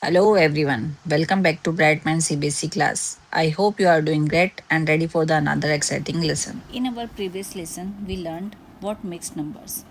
Hello everyone. Welcome back to BrightMind CBSE Class. I hope you are doing great and ready for the another exciting lesson. In our previous lesson, we learned what mixed numbers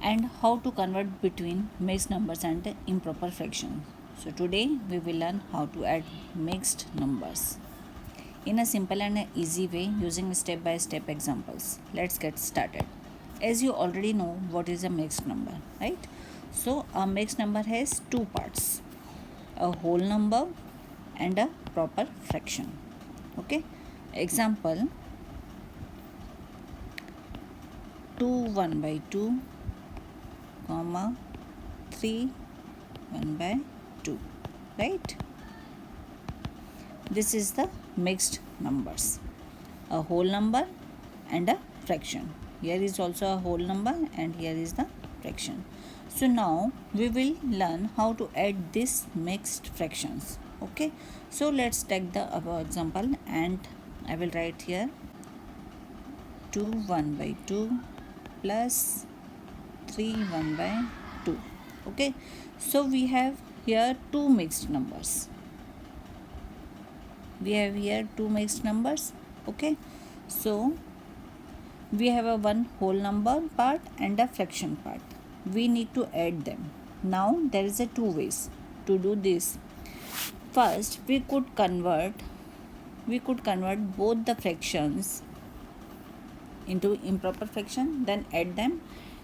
and how to convert between mixed numbers and improper fractions. So today we will learn how to add mixed numbers in a simple and easy way using step by step examples. Let's get started. As you already know what is a mixed number, right? So a mixed number has two parts, a whole number and a proper fraction. Okay? Example 2 1 by 2 comma 3 1 by 2, right? This is the mixed numbers, a whole number and a fraction. Here is also a whole number and here is the fraction. So now we will learn how to add these mixed fractions. Okay, so let's take the above example and I will write here 2 1 by 2 plus 3 1 by 2. Okay, so we have here two mixed numbers. We have here two mixed numbers. Okay, so we have a one whole number part and a fraction part. We need to add them. Now there is a two ways to do this. First we could convert both the fractions into improper fraction, then add them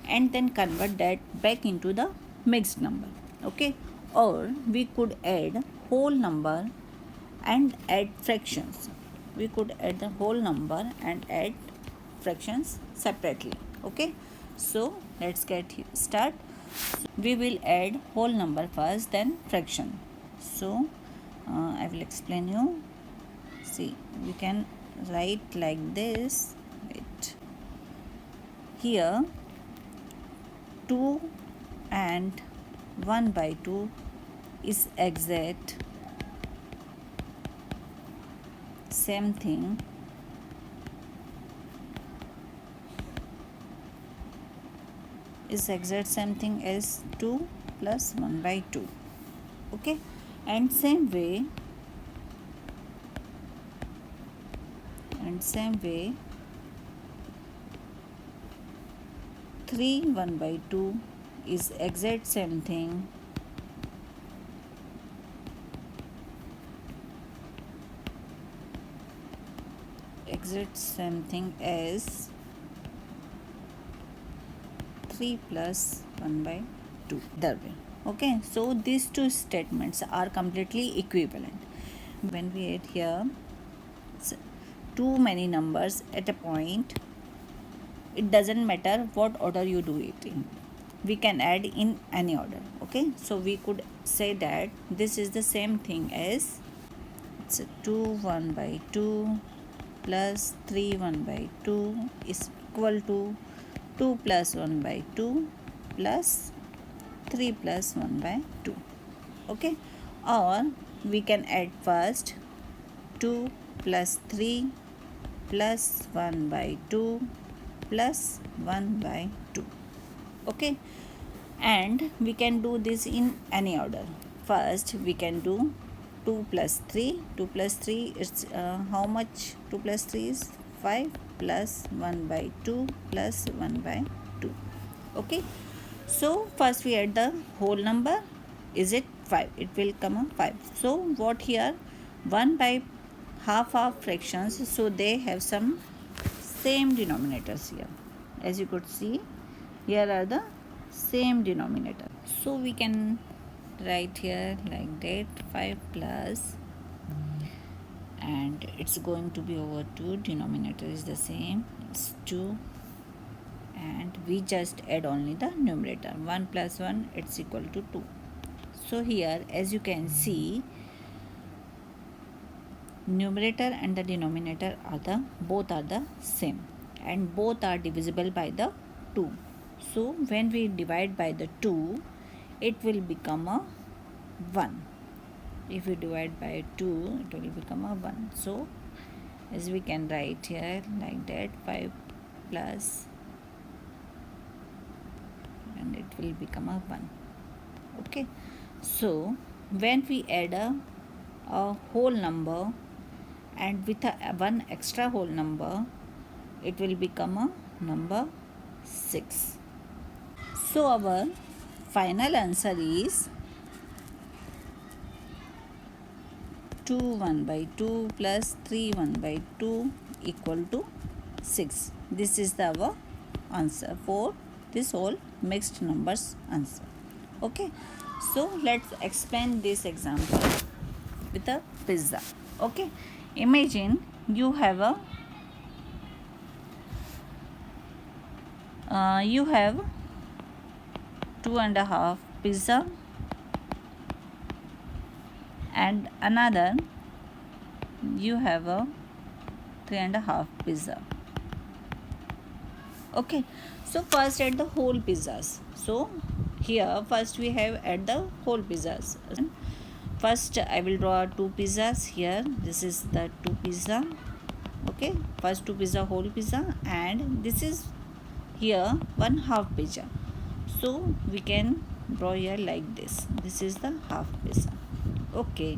and then convert that back into the mixed number. Okay, or we could add whole number and add fractions. We could add the whole number and add fractions separately. Okay, so let's get start. We will add whole number first, then fraction. So I will explain you. See, we can write like this. Wait. Here 2 and 1 by 2 is exact same thing is exact same thing as 2 plus 1 by 2. Okay, and same way 3 1 by 2 is exact same thing as 3 plus 1 by 2. Darwin. Okay, so these two statements are completely equivalent. When we add here too many numbers at a point, it doesn't matter what order you do it in, we can add in any order. Okay, so we could say that this is the same thing as it's 2 1 by 2 plus 3 1 by 2 is equal to 2 plus 1 by 2 plus 3 plus 1 by 2. Okay, or we can add first 2 plus 3 plus 1 by 2 plus 1 by 2. Okay, and we can do this in any order. First we can do 2 plus 3. 2 plus 3 is how much? 2 plus 3 is 5 plus 1 by 2 plus 1 by 2. Okay, so first we add the whole number. Is it 5? It will come up 5. So what here? 1 by half of fractions, so they have some same denominators here. As you could see, here are the same denominator. So we can write here like that 5 plus, and it's going to be over 2. Denominator is the same, it's 2, and we just add only the numerator. 1 plus 1, it's equal to 2. So here as you can see, numerator and the denominator are both are the same and both are divisible by the 2. So when we divide by the 2, it will become a 1. If we divide by 2, it will become a 1. So as we can write here like that, 5 plus, and it will become a 1. Okay, So when we add a whole number and with one extra whole number, it will become a number 6. So our final answer is 2 1 by 2 plus 3 1 by 2 equal to 6. This is our answer for this whole mixed numbers answer. Okay, so let's explain this example with a pizza. Okay, imagine you have a you have 2.5 pizza and another you have a 3.5 pizza. Okay, so first add the whole pizzas. So here first we have add the whole pizzas. First I will draw two pizzas here. This is the two pizza. Okay, first two pizza whole pizza, and this is here one half pizza. So we can draw here like this. This is the half pizza. Okay,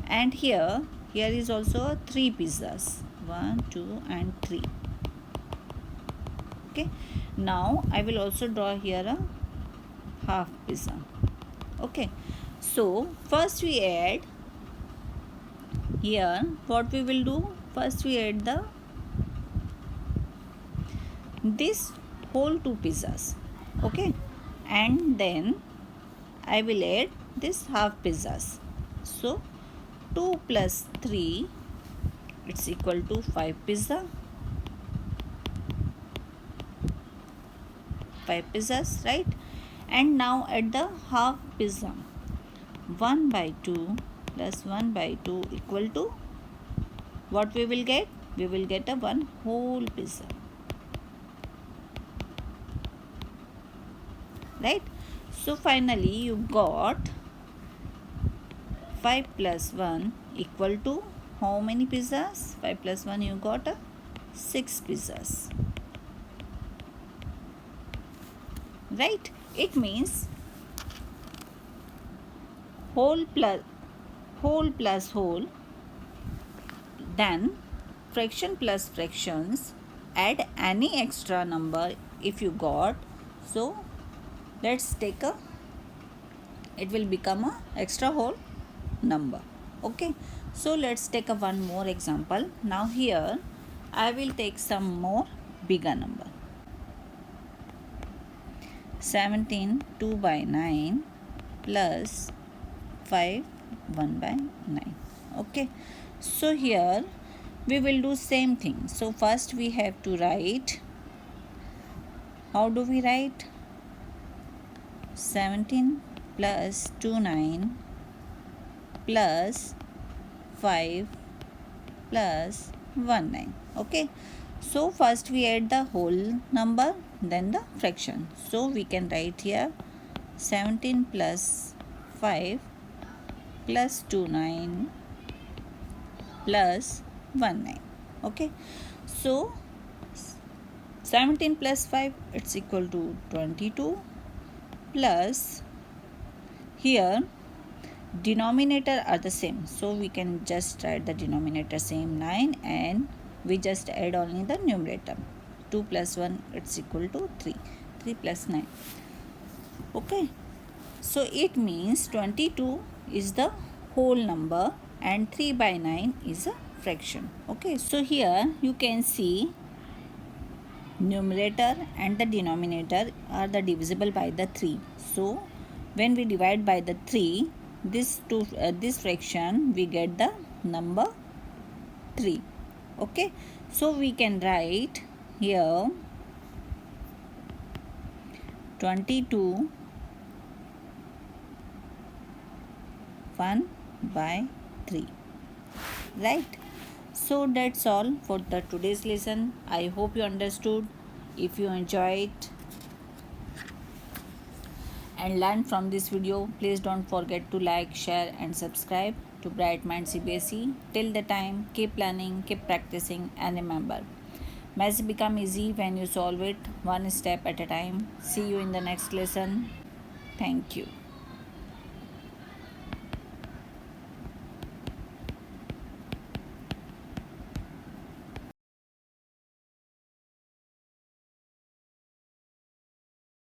and here is also three pizzas, 1 2 and 3. Okay, now I will also draw here a half pizza. Okay, so first we add here, what we will do, first we add the this whole two pizzas. Okay, and then I will add this half pizzas. So 2 plus 3, it's equal to 5 pizza. 5 pizzas, right? And now add the half pizza. 1 by 2 plus 1 by 2 equal to what we will get? We will get a one whole pizza. Right? So finally you got 5 plus 1 equal to how many pizzas? 5 plus 1 you got a 6 pizzas. Right? It means whole plus whole, then fraction plus fractions, add any extra number if you got. So let's take a, it will become a extra whole number. Okay, so let's take a one more example. Now here I will take some more bigger number. 17 2 by 9 plus 5 1 by 9. Okay, so here we will do same thing. So first we have to write, how do we write? 17 plus 2 9 plus 5 plus 1 9. Okay, so first we add the whole number, then the fraction. So we can write here 17 plus 5 plus 2 9 plus 1 9. Okay, so 17 plus 5, it's equal to 22, plus here denominator are the same, so we can just write the denominator same 9, and we just add only the numerator. 2 plus 1, it's equal to 3. 3 plus 9. Okay, so it means 22 is the whole number and 3 by 9 is a fraction. Okay, so here you can see numerator and the denominator are the divisible by the 3. So when we divide by the 3, this fraction, we get the number 3. Okay, so we can write here 22 1 by 3. Right? So that's all for the today's lesson. I hope you understood. If you enjoyed and learned from this video, please don't forget to like, share and subscribe to BrightMind CBSE. Till the time, keep learning, keep practicing, and remember, maths become easy when you solve it one step at a time. See you in the next lesson. Thank you.